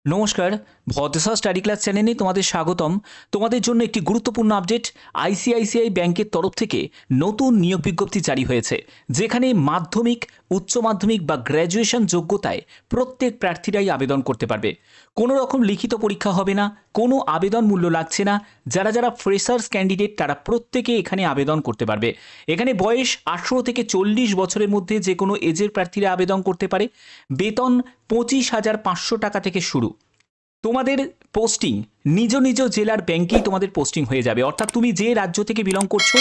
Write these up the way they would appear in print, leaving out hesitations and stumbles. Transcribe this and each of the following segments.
নমস্কার। ভদ্রসা study class চ্যানেলে তোমাদের স্বাগতম। তোমাদের জন্য একটি গুরুত্বপূর্ণ আপডেট। আইসিআইসিআই ব্যাংকের তরফ থেকে নতুন নিয়োগ বিজ্ঞপ্তি জারি হয়েছে, যেখানে মাধ্যমিক, উচ্চ মাধ্যমিক বা গ্র্যাজুয়েশন যোগ্যতায় প্রত্যেক প্রার্থীরাই আবেদন করতে পারবে। কোনো রকম লিখিত পরীক্ষা হবে না, কোনো আবেদন মূল্য লাগছে না। যারা যারা ফ্রেশার্স ক্যান্ডিডেট তারা প্রত্যেকে এখানে আবেদন করতে পারবে। এখানে বয়স 18 থেকে 40 বছরের মধ্যে যে কোনো এজের প্রার্থীরা আবেদন করতে পারে। বেতন 25,500 টাকা থেকে শুরু। তোমাদের পোস্টিং নিজ নিজ জেলার ব্যাংকেই তোমাদের পোস্টিং হয়ে যাবে, অর্থাৎ তুমি যে রাজ্য থেকে বিলং করছো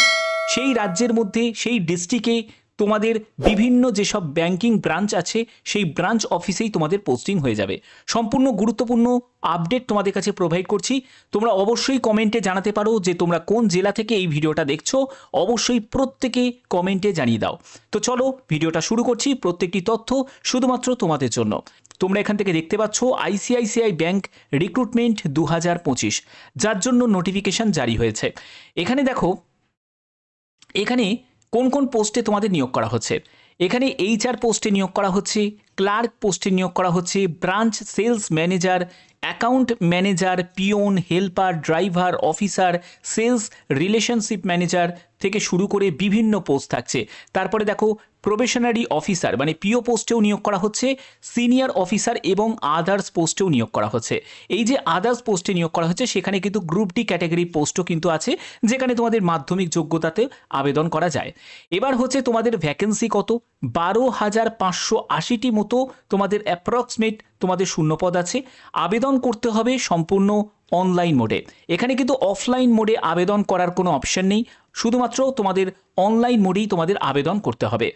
সেই রাজ্যের মধ্যে সেই ডিস্ট্রিক্টে তোমাদের বিভিন্ন যেসব ব্যাংকিং ব্রাঞ্চ আছে সেই ব্রাঞ্চ অফিসেই তোমাদের পোস্টিং হয়ে যাবে। সম্পূর্ণ গুরুত্বপূর্ণ আপডেট তোমাদের কাছে প্রোভাইড করছি। তোমরা অবশ্যই কমেন্টে জানাতে পারো যে তোমরা কোন জেলা থেকে এই ভিডিওটা দেখছো। অবশ্যই প্রত্যেকে কমেন্টে জানিয়ে দাও। তো চলো ভিডিওটা শুরু করছি। প্রত্যেকটি তথ্য শুধুমাত্র তোমাদের জন্য। তোমরা এখান থেকে দেখতে পাচ্ছ আইসিআইসিআই ব্যাংক রিক্রুটমেন্ট 2025, যার জন্য নোটিফিকেশন জারি হয়েছে। এখানে দেখো, এখানে কোন কোন পোস্টে তোমাদের নিয়োগ করা হচ্ছে। এখানে এইচআর পোস্টে নিয়োগ করা হচ্ছে, ক্লার্ক পোস্টে নিয়োগ করা হচ্ছে, branch sales manager, account manager, peon, helper, driver, officer, sales relationship manager থেকে শুরু করে বিভিন্ন পোস্ট থাকছে। তারপরে দেখো প্রবেশনারি অফিসার মানে পিও পোস্টেও নিয়োগ করা হচ্ছে, সিনিয়র অফিসার এবং আদার্স পোস্টেও নিয়োগ করা হচ্ছে। এই যে আদার্স পোস্টে নিয়োগ করা হচ্ছে সেখানে কিন্তু গ্রুপ ডি ক্যাটাগরি পোস্টও কিন্তু আছে, যেখানে তোমাদের মাধ্যমিক যোগ্যতাতে আবেদন করা যায়। এবার হচ্ছে তোমাদের ভ্যাকেন্সি কত, 12,580টি মতো তোমাদের অ্যাপ্রক্সিমেট তোমাদের শূন্যপদ আছে। আবেদন করতে হবে সম্পূর্ণ অনলাইন মোডে। এখানে কিন্তু অফলাইন মোডে আবেদন করার কোনো অপশন নেই, শুধুমাত্র তোমাদের অনলাইন মোডেই তোমাদের আবেদন করতে হবে।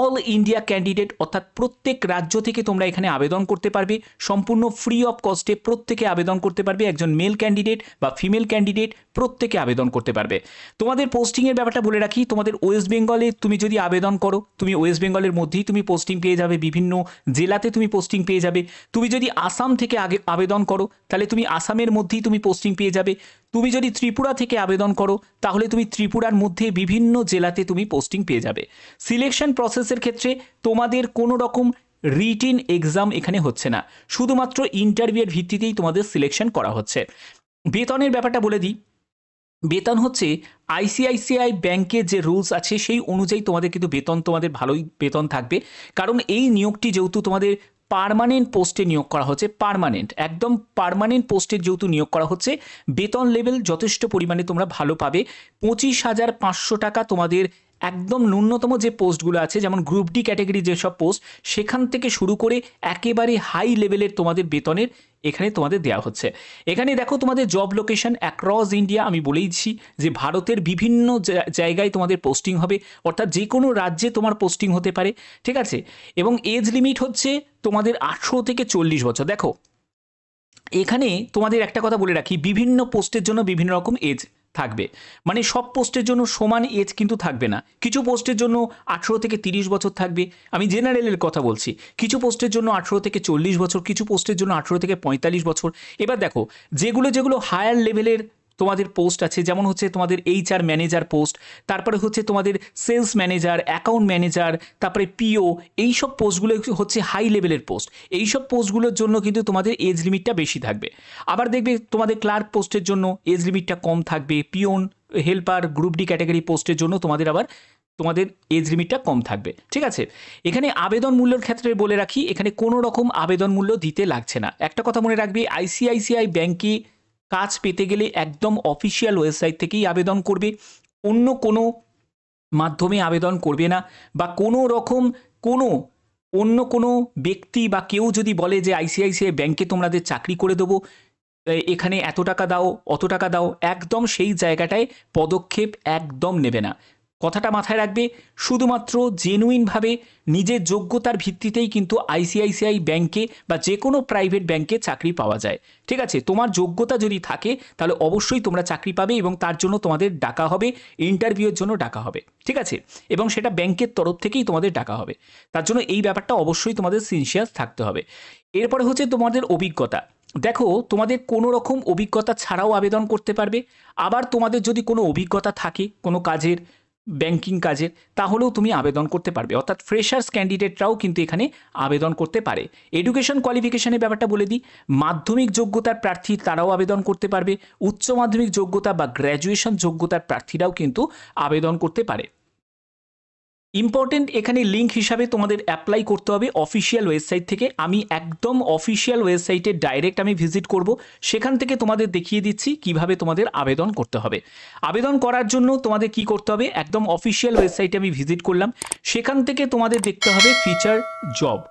অল ইন্ডিয়া ক্যান্ডিডেট অর্থাৎ প্রত্যেক রাজ্য থেকে তোমরা এখানে আবেদন করতে পারবে। সম্পূর্ণ ফ্রি অফ কস্টে প্রত্যেকে আবেদন করতে পারবে। একজন মেল ক্যান্ডিডেট বা ফিমেল ক্যান্ডিডেট প্রত্যেকে আবেদন করতে পারবে। তোমাদের পোস্টিংয়ের ব্যাপারটা বলে রাখি, তোমাদের ওয়েস্ট বেঙ্গলে তুমি যদি আবেদন করো, তুমি ওয়েস্ট বেঙ্গলের মধ্যেই তুমি পোস্টিং পেয়ে যাবে, বিভিন্ন জেলাতে তুমি পোস্টিং পেয়ে যাবে। তুমি যদি আসাম থেকে আবেদন করো তাহলে তুমি আসামের মধ্যেই তুমি পোস্টিং পেয়ে যাবে। তুমি যদি ত্রিপুরা থেকে আবেদন করো তাহলে তুমি ত্রিপুরার মধ্যে বিভিন্ন জেলাতে তুমি পোস্টিং পেয়ে যাবে। সিলেকশন প্রসেসের ক্ষেত্রে তোমাদের কোনো রকম রিটিন এক্সাম এখানে হচ্ছে না, শুধুমাত্র ইন্টারভিউয়ের ভিত্তিতেই তোমাদের সিলেকশন করা হচ্ছে। বেতনের ব্যাপারটা বলে দিই। বেতন হচ্ছে আইসিআইসিআই ব্যাংকের যে রুলস আছে সেই অনুযায়ী তোমাদের কিন্তু বেতন তোমাদের ভালোই বেতন থাকবে। কারণ এই নিয়োগটি যেহেতু তোমাদের পার্মানেন্ট পোস্টে নিয়োগ করা হচ্ছে, পার্মানেন্ট একদম পার্মানেন্ট পোস্টে যেহেতু নিয়োগ করা হচ্ছে, বেতন লেভেল যথেষ্ট পরিমাণে তোমরা ভালো পাবে। 25,500 টাকা তোমাদের একদম ন্যূনতম যে পোস্টগুলো আছে, যেমন গ্রুপ ডি ক্যাটাগরি যেসব পোস্ট, সেখান থেকে শুরু করে একেবারে হাই লেভেলের তোমাদের বেতনের এখানে তোমাদের দেওয়া হচ্ছে। এখানে দেখো তোমাদের জব লোকেশন অ্যাক্রস ইন্ডিয়া, আমি বলেইছি যে ভারতের বিভিন্ন জায়গায় তোমাদের পোস্টিং হবে, অর্থাৎ যে কোনো রাজ্যে তোমার পোস্টিং হতে পারে, ঠিক আছে। এবং এজ লিমিট হচ্ছে তোমাদের 18 থেকে 40 বছর। দেখো এখানে তোমাদের একটা কথা বলে রাখি, বিভিন্ন পোস্টের জন্য বিভিন্ন রকম এজ থাকবে, মানে সব পোস্টের জন্য সমান এজ কিন্তু থাকবে না। কিছু পোস্টের জন্য 18 থেকে 30 বছর থাকবে, আমি জেনারেলের কথা বলছি। কিছু পোস্টের জন্য 18 থেকে 40 বছর, কিছু পোস্টের জন্য 18 থেকে 45 বছর। এবার দেখো যেগুলো যেগুলো হায়ার লেভেলের তোমাদের পোস্ট আছে, যেমন হচ্ছে তোমাদের এইচআর ম্যানেজার পোস্ট, তারপরে হচ্ছে তোমাদের সেলস ম্যানেজার, অ্যাকাউন্ট ম্যানেজার, তারপরে পিও, এইসব পোস্টগুলো হচ্ছে হাই লেভেলের পোস্ট। এইসব পোস্টগুলোর জন্য কিন্তু তোমাদের এজ লিমিটটা বেশি থাকবে। আবার দেখবে তোমাদের ক্লার্ক পোস্টের জন্য এজ লিমিটটা কম থাকবে। Peon, helper, group D category পোস্টের জন্য তোমাদের এজ লিমিটটা কম থাকবে, ঠিক আছে। এখানে আবেদন মূল্যের ক্ষেত্রে বলে রাখি, এখানে কোনো রকম আবেদন মূল্য দিতে লাগছে না। একটা কথা মনে রাখবে, আইসিআইসিআই ব্যাংকে কাজ পেতে গেলে একদম অফিসিয়াল ওয়েবসাইট থেকেই আবেদন করবে, অন্য কোনো মাধ্যমে আবেদন করবে না। বা কোনো রকম অন্য কোনো ব্যক্তি বা কেউ যদি বলে যে আইসিআইসিআই ব্যাংকে তোমাদের চাকরি করে দেবো, এখানে এত টাকা দাও, অত টাকা দাও, একদম সেই জায়গাটায় পদক্ষেপ একদম নেবে না। কথাটা মাথায় রাখবে, শুধুমাত্র জেনুইনভাবে নিজের যোগ্যতার ভিত্তিতেই কিন্তু আইসিআইসিআই ব্যাংকে বা যে কোনো প্রাইভেট ব্যাংকে চাকরি পাওয়া যায়, ঠিক আছে। তোমার যোগ্যতা যদি থাকে তাহলে অবশ্যই তোমরা চাকরি পাবে, এবং তার জন্য তোমাদের ডাকা হবে, ইন্টারভিউয়ের জন্য ডাকা হবে, ঠিক আছে। এবং সেটা ব্যাংকের তরফ থেকেই তোমাদের ডাকা হবে। তার জন্য এই ব্যাপারটা অবশ্যই তোমাদের সিনসিয়াস থাকতে হবে। এরপরে হচ্ছে তোমাদের অভিজ্ঞতা। দেখো তোমাদের কোনো রকম অভিজ্ঞতা ছাড়াও আবেদন করতে পারবে। আবার তোমাদের যদি কোনো অভিজ্ঞতা থাকে কোনো কাজের, ব্যাংকিং কাজের, তাহলেও তুমি আবেদন করতে পারবে। অর্থাৎ ফ্রেশার্স ক্যান্ডিডেটরাও কিন্তু এখানে আবেদন করতে পারে। এডুকেশন কোয়ালিফিকেশনের ব্যাপারটা বলে দিই, মাধ্যমিক যোগ্যতার প্রার্থী তারাও আবেদন করতে পারবে, উচ্চ মাধ্যমিক যোগ্যতা বা গ্র্যাজুয়েশন যোগ্যতার প্রার্থীরাও কিন্তু আবেদন করতে পারে। ইম্পর্টেন্ট এখানে লিঙ্ক হিসাবে তোমাদের অ্যাপ্লাই করতে হবে অফিসিয়াল ওয়েবসাইট থেকে। আমি একদম অফিসিয়াল ওয়েবসাইটে ডাইরেক্ট আমি ভিজিট করব, সেখান থেকে তোমাদের দেখিয়ে দিচ্ছি কিভাবে তোমাদের আবেদন করতে হবে। আবেদন করার জন্য তোমাদের কি করতে হবে, একদম অফিসিয়াল ওয়েবসাইটে আমি ভিজিট করলাম, সেখান থেকে তোমাদের দেখতে হবে ফিচার জব।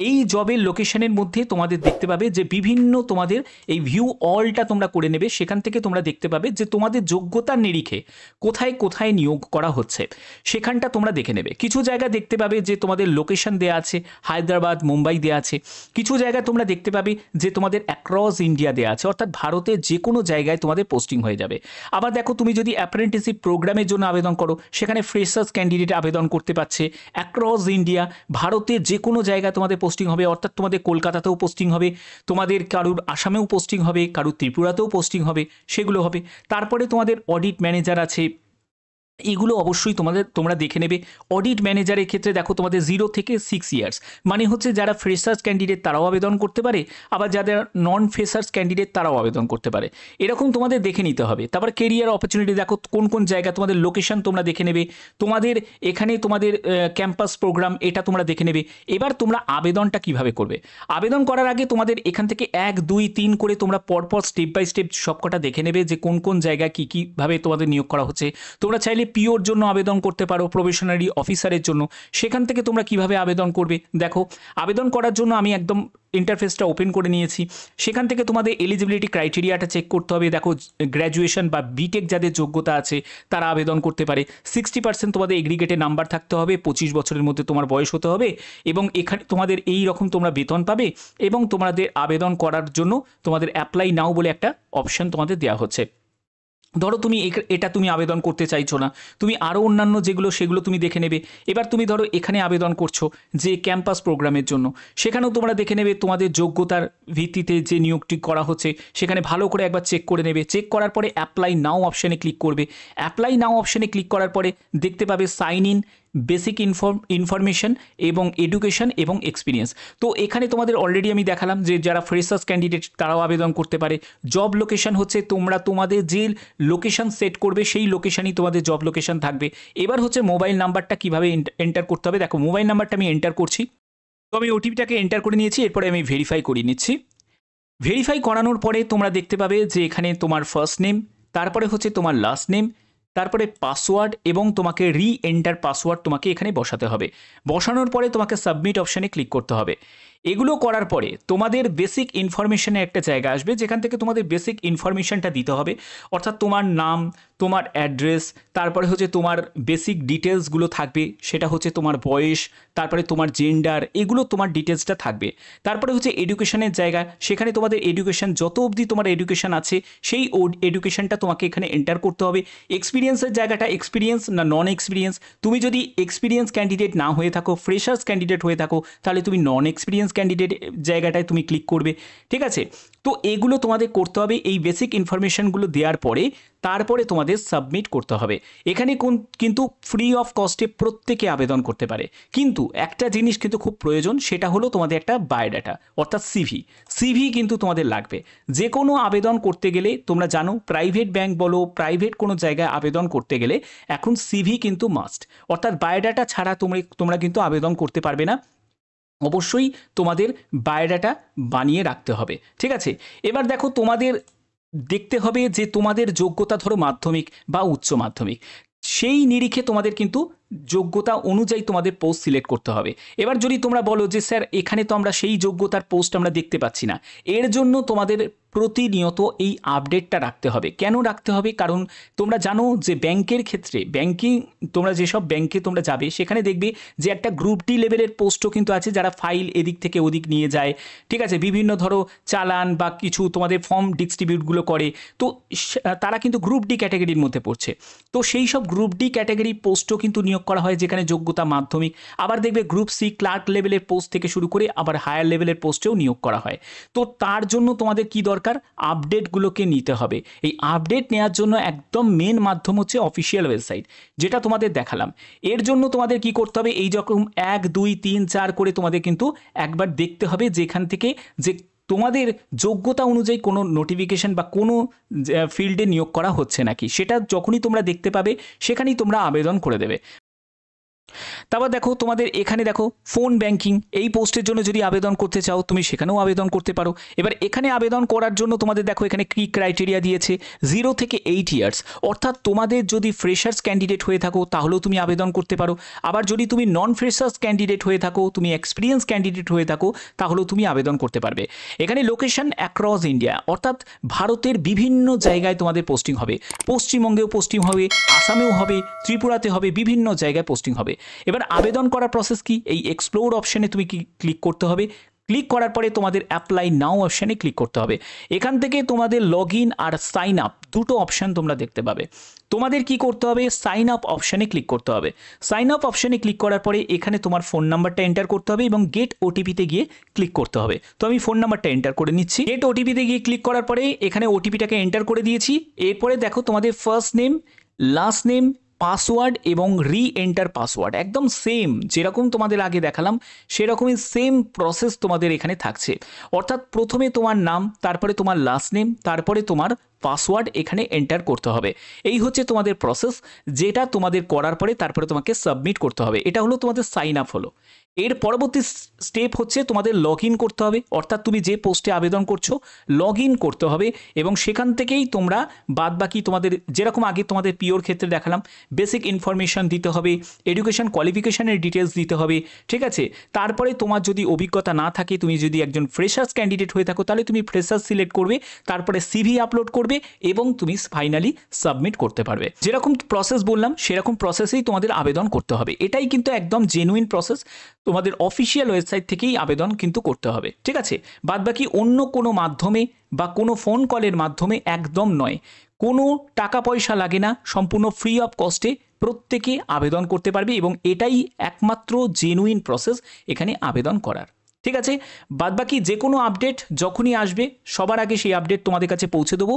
এই জবের লোকেশনের মধ্যে তোমাদের দেখতে পাবে যে বিভিন্ন তোমাদের এই ভিউ অলটা তোমরা করে নেবে, সেখান থেকে তোমরা দেখতে পাবে যে তোমাদের যোগ্যতার নিরিখে কোথায় কোথায় নিয়োগ করা হচ্ছে সেখানটা তোমরা দেখে নেবে। কিছু জায়গা দেখতে পাবে যে তোমাদের লোকেশন দেওয়া আছে হায়দ্রাবাদ, মুম্বাই দেওয়া আছে। কিছু জায়গা তোমরা দেখতে পাবে যে তোমাদের অ্যাক্রস ইন্ডিয়া দেওয়া আছে, অর্থাৎ ভারতের যে কোনো জায়গায় তোমাদের পোস্টিং হয়ে যাবে। আবার দেখো, তুমি যদি অ্যাপ্রেন্টিসশিপ প্রোগ্রামের জন্য আবেদন করো, সেখানে ফ্রেশার্স ক্যান্ডিডেট আবেদন করতে পারছে। অ্যাক্রস ইন্ডিয়া, ভারতের যে কোনো জায়গায় তোমাদের পোস্টিং হবে, অর্থাৎ তোমাদের কলকাতাতেও পোস্টিং হবে, তোমাদের কারুর আসামেও পোস্টিং হবে, কারুর ত্রিপুরাতেও পোস্টিং হবে, সেগুলো হবে। তারপরে তোমাদের অডিট ম্যানেজার আছে, এগুলো অবশ্যই তোমরা দেখে নেবে। অডিট ম্যানেজারের ক্ষেত্রে দেখো তোমাদের 0 থেকে 6 ইয়ার্স, মানে হচ্ছে যারা ফ্রেশার্স ক্যান্ডিডেট তারাও আবেদন করতে পারে, আবার যাদের নন ফ্রেশার্স ক্যান্ডিডেট তারাও আবেদন করতে পারে, এরকম তোমাদের দেখে নিতে হবে। তারপর কেরিয়ার অপরচুনিটি দেখো কোন কোন জায়গা, তোমাদের লোকেশন তোমরা দেখে নেবে, তোমাদের এখানে তোমাদের ক্যাম্পাস প্রোগ্রাম এটা তোমরা দেখে নেবে। এবার তোমরা আবেদনটা কিভাবে করবে, আবেদন করার আগে তোমাদের এখান থেকে 1, 2, 3 করে তোমরা পরপর স্টেপ বাই স্টেপ সবকটা দেখে নেবে যে কোন কোন জায়গায় কী কীভাবে তোমাদের নিয়োগ করা হচ্ছে। তোমরা চাইলে পিওর জন্য আবেদন করতে পারো, প্রবেশনারি অফিসারের জন্য, সেখান থেকে তোমরা কিভাবে আবেদন করবে দেখো। আবেদন করার জন্য আমি একদম ইন্টারফেসটা ওপেন করে নিয়েছি, সেখান থেকে তোমাদের এলিজিবিলিটি ক্রাইটেরিয়াটা চেক করতে হবে। দেখো, গ্র্যাজুয়েশন বা বিটেক যাদের যোগ্যতা আছে তারা আবেদন করতে পারে। 60% তোমাদের এগ্রিগেটে নাম্বার থাকতে হবে, 25 বছরের মধ্যে তোমার বয়স হতে হবে, এবং এখানে তোমাদের এই রকম তোমরা বেতন পাবে, এবং তোমাদের আবেদন করার জন্য তোমাদের অ্যাপ্লাই নাও বলে একটা অপশন তোমাদের দেওয়া হচ্ছে। ধরো তুমি এটা তুমি আবেদন করতে চাইছো না, তুমি আরও অন্যান্য যেগুলো সেগুলো তুমি দেখে নেবে। এবার তুমি ধরো এখানে আবেদন করছো যে ক্যাম্পাস প্রোগ্রামের জন্য, সেখানেও তোমরা দেখে নেবে তোমাদের যোগ্যতার ভিত্তিতে যে নিয়োগটি করা হচ্ছে সেখানে ভালো করে একবার চেক করে নেবে। চেক করার পরে অ্যাপ্লাই নাও অপশানে ক্লিক করবে। অ্যাপ্লাই নাও অপশানে ক্লিক করার পরে দেখতে পাবে সাইন ইন, বেসিক ইনফরমেশন এবং এডুকেশন এবং এক্সপিরিয়েন্স। তো এখানে তোমাদের অলরেডি আমি দেখালাম যে যারা ফ্রেশার্স ক্যান্ডিডেট তারাও আবেদন করতে পারে। জব লোকেশন হচ্ছে তোমরা তোমাদের যে লোকেশন সেট করবে সেই লোকেশনই তোমাদের জব লোকেশন থাকবে। এবার হচ্ছে মোবাইল নাম্বারটা কীভাবে এন্টার করতে হবে দেখো। মোবাইল নাম্বারটা আমি এন্টার করছি, তো আমি ওটিপিটাকে এন্টার করে নিয়েছি, এরপরে আমি ভেরিফাই করিয়ে নিচ্ছি। ভেরিফাই করানোর পরে তোমরা দেখতে পাবে যে এখানে তোমার ফার্স্ট নেম, তারপরে হচ্ছে তোমার লাস্ট নেম, তারপরে পাসওয়ার্ড, এবং তোমাকে এন্টার পাসওয়ার্ড তোমাকে এখানে বসাতে হবে। বসানোর পরে তোমাকে সাবমিট অপশানে ক্লিক করতে হবে। এগুলো করার পরে তোমাদের বেসিক ইনফরমেশনের একটা জায়গা আসবে, যেখান থেকে তোমাদের বেসিক ইনফরমেশনটা দিতে হবে, অর্থাৎ তোমার নাম, তোমার অ্যাড্রেস, তারপরে হচ্ছে তোমার বেসিক ডিটেলসগুলো থাকবে, সেটা হচ্ছে তোমার বয়স, তারপরে তোমার জেন্ডার, এগুলো তোমার ডিটেলসটা থাকবে। তারপরে হচ্ছে এডুকেশনের জায়গা, সেখানে তোমাদের এডুকেশন যত অবধি তোমার এডুকেশন আছে সেই এডুকেশনটা তোমাকে এখানে এন্টার করতে হবে। এক্সপিরিয়েন্সের জায়গাটা এক্সপিরিয়েন্স না নন এক্সপিরিয়েন্স, তুমি যদি এক্সপিরিয়েন্স ক্যান্ডিডেট না হয়ে থাকো, ফ্রেশার্স ক্যান্ডিডেট হয়ে থাকো, তাহলে তুমি নন এক্সপিরিয়েন্স ক্যান্ডিডেট জায়গাটায় তুমি ক্লিক করবে, ঠিক আছে। তো এগুলো তোমাদের করতে হবে। এই বেসিক ইনফরমেশনগুলো দেওয়ার পরে তারপরে তোমাদের সাবমিট করতে হবে। এখানে কিন্তু ফ্রি অফ কস্টে প্রত্যেকে আবেদন করতে পারে, কিন্তু একটা জিনিস কিন্তু খুব প্রয়োজন, সেটা হলো তোমাদের একটা বায়োডাটা, অর্থাৎ সিভি কিন্তু তোমাদের লাগবে। যে কোনো আবেদন করতে গেলে তোমরা জানো, প্রাইভেট ব্যাংক বলো, প্রাইভেট কোনো জায়গায় আবেদন করতে গেলে এখন সিভি কিন্তু মাস্ট, অর্থাৎ বায়োডাটা ছাড়া তোমরা কিন্তু আবেদন করতে পারবে না। অবশ্যই তোমাদের বায়োডাটা বানিয়ে রাখতে হবে, ঠিক আছে। এবার দেখো, তোমাদের দেখতে হবে যে তোমাদের যোগ্যতা ধরো মাধ্যমিক বা উচ্চ মাধ্যমিক, সেই নিরিখে তোমাদের কিন্তু যোগ্যতা অনুযায়ী তোমাদের পোস্ট সিলেক্ট করতে হবে। এবার যদি তোমরা বলো যে স্যার এখানে তো আমরা সেই যোগ্যতার পোস্ট আমরা দেখতে পাচ্ছি না, এর জন্য তোমাদের প্রতিনিয়ত এই আপডেটটা রাখতে হবে। কেন রাখতে হবে? কারণ তোমরা জানো যে ব্যাংকের ক্ষেত্রে তোমরা যেসব ব্যাংকে তোমরা যাবে সেখানে দেখবে যে একটা গ্রুপ ডি লেভেলের পোস্টও কিন্তু আছে, যারা ফাইল এদিক থেকে ওদিক নিয়ে যায়, ঠিক আছে, বিভিন্ন ধরো চালান বা কিছু তোমাদের ফর্ম ডিস্ট্রিবিউটগুলো করে, তো তারা কিন্তু গ্রুপ ডি ক্যাটাগরির মধ্যে পড়ছে। তো সেই সব গ্রুপ ডি ক্যাটাগরি পোস্টও কিন্তু নিয়োগ করা হয়, যেখানে যোগ্যতা মাধ্যমিক। আবার দেখবে গ্রুপ সি ক্লার্ক লেভেলের পোস্ট থেকে শুরু করে আবার হায়ার লেভেলের পোস্টেও নিয়োগ করা হয়। তো তার জন্য তোমাদের কি দরকার, দরকার, আপডেটগুলোকে নিতে হবে। এই আপডেট নেওয়ার জন্য একদম মেন মাধ্যম হচ্ছে অফিসিয়াল ওয়েবসাইট, যেটা তোমাদের দেখালাম। এর জন্য তোমাদের কি করতে হবে, এই যখন 1 2 3 4 করে তোমাদের কিন্তু একবার দেখতে হবে যেখান থেকে যে তোমাদের যোগ্যতা অনুযায়ী কোনো নোটিফিকেশন বা কোনো ফিল্ডে নিয়োগ করা হচ্ছে নাকি, সেটা যখনই তোমরা দেখতে পাবে সেখানেই তোমরা আবেদন করে দেবে। তারপর দেখো তোমাদের এখানে দেখো ফোন ব্যাংকিং, এই পোস্টের জন্য যদি আবেদন করতে চাও তুমি সেখানেও আবেদন করতে পারো। এবার এখানে আবেদন করার জন্য তোমাদের দেখো এখানে কি ক্রাইটেরিয়া দিয়েছে, 0 থেকে 8 ইয়ার্স, অর্থাৎ তোমাদের যদি ফ্রেশার্স ক্যান্ডিডেট হয়ে থাকো তাহলেও তুমি আবেদন করতে পারো। আবার যদি তুমি নন ফ্রেশার্স ক্যান্ডিডেট হয়ে থাকো, তুমি এক্সপিরিয়েন্স ক্যান্ডিডেট হয়ে থাকো, তাহলেও তুমি আবেদন করতে পারবে। এখানে লোকেশন অ্যাক্রস ইন্ডিয়া, অর্থাৎ ভারতের বিভিন্ন জায়গায় তোমাদের পোস্টিং হবে। পশ্চিমবঙ্গেও পোস্টিং হবে, আসামেও হবে, ত্রিপুরাতে হবে, বিভিন্ন জায়গায় পোস্টিং হবে। এবার আবেদন করার প্রসেস কি, এই এক্সপ্লোর অপশনে তুমি ক্লিক করতে হবে। ক্লিক করার পরে তোমাদের অ্যাপ্লাই নাও অপশানে ক্লিক করতে হবে। এখান থেকে তোমাদের লগ ইন আর সাইন আপ দুটো অপশান তোমরা দেখতে পাবে। তোমাদের কি করতে হবে, সাইন আপ অপশানে ক্লিক করতে হবে। সাইন আপ অপশানে ক্লিক করার পরে এখানে তোমার ফোন নাম্বারটা এন্টার করতে হবে এবং গেট ওটিপিতে গিয়ে ক্লিক করতে হবে। তো আমি ফোন নাম্বারটা এন্টার করে নিচ্ছি। গেট ওটিপিতে গিয়ে ক্লিক করার পরে এখানে ওটিপিটাকে এন্টার করে দিয়েছি। এরপরে দেখো তোমাদের first name, last name, password এবং রি এন্টার পাসওয়ার্ড একদম সেম যেরকম তোমাদের আগে দেখালাম সেরকমই সেম প্রসেস তোমাদের এখানে থাকছে। অর্থাৎ প্রথমে তোমার নাম, তারপরে তোমার লাস্ট নেম, তারপরে তোমার পাসওয়ার্ড এখানে এন্টার করতে হবে। এই হচ্ছে তোমাদের প্রসেস, যেটা তোমাদের করার পরে তারপরে তোমাকে সাবমিট করতে হবে। এটা হলো তোমাদের সাইন আপ হলো। এর পরবর্তী স্টেপ হচ্ছে তোমাদের লগ ইন করতে হবে, অর্থাৎ তুমি যে পোস্টে আবেদন করছো লগ ইন করতে হবে এবং সেখান থেকেই তোমরা বাদবাকি তোমাদের যেরকম আগে তোমাদের পিওর ক্ষেত্রে দেখালাম বেসিক ইনফরমেশন দিতে হবে, এডুকেশন কোয়ালিফিকেশনের ডিটেলস দিতে হবে, ঠিক আছে। তারপরে তোমার যদি অভিজ্ঞতা না থাকে, তুমি যদি একজন ফ্রেশার্স ক্যান্ডিডেট হয়ে থাকো তাহলে তুমি ফ্রেশার্স সিলেক্ট করবে, তারপরে সিভি আপলোড করবে এবং তুমি ফাইনালি সাবমিট করতে পারবে। যেরকম প্রসেস বললাম সেরকম প্রসেসেই তোমাদের আবেদন করতে হবে। এটাই কিন্তু একদম জেনুইন প্রসেস, তোমাদের অফিসিয়াল ওয়েবসাইট থেকেই আবেদন কিন্তু করতে হবে, ঠিক আছে। বাদবাকি অন্য কোনো মাধ্যমে বা কোনো ফোন কলের মাধ্যমে একদম নয়, কোনো টাকা পয়সা লাগে না, সম্পূর্ণ ফ্রি অফ কস্টে প্রত্যেকে আবেদন করতে পারবে এবং এটাই একমাত্র জেনুইন প্রসেস এখানে আবেদন করার, ঠিক আছে। বাদবাকি যে কোনো আপডেট যখনই আসবে সবার আগে সেই আপডেট তোমাদের কাছে পৌঁছে দেবো।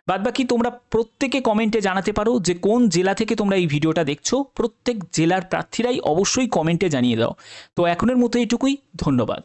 বাদবাকি তোমরা প্রত্যেকে কমেন্টে জানাতে পারো যে কোন জেলা থেকে তোমরা এই ভিডিওটা দেখছো, প্রত্যেক জেলার প্রার্থীরাই অবশ্যই কমেন্টে জানিয়ে দাও। তো এখনের মতো এইটুকুই, ধন্যবাদ।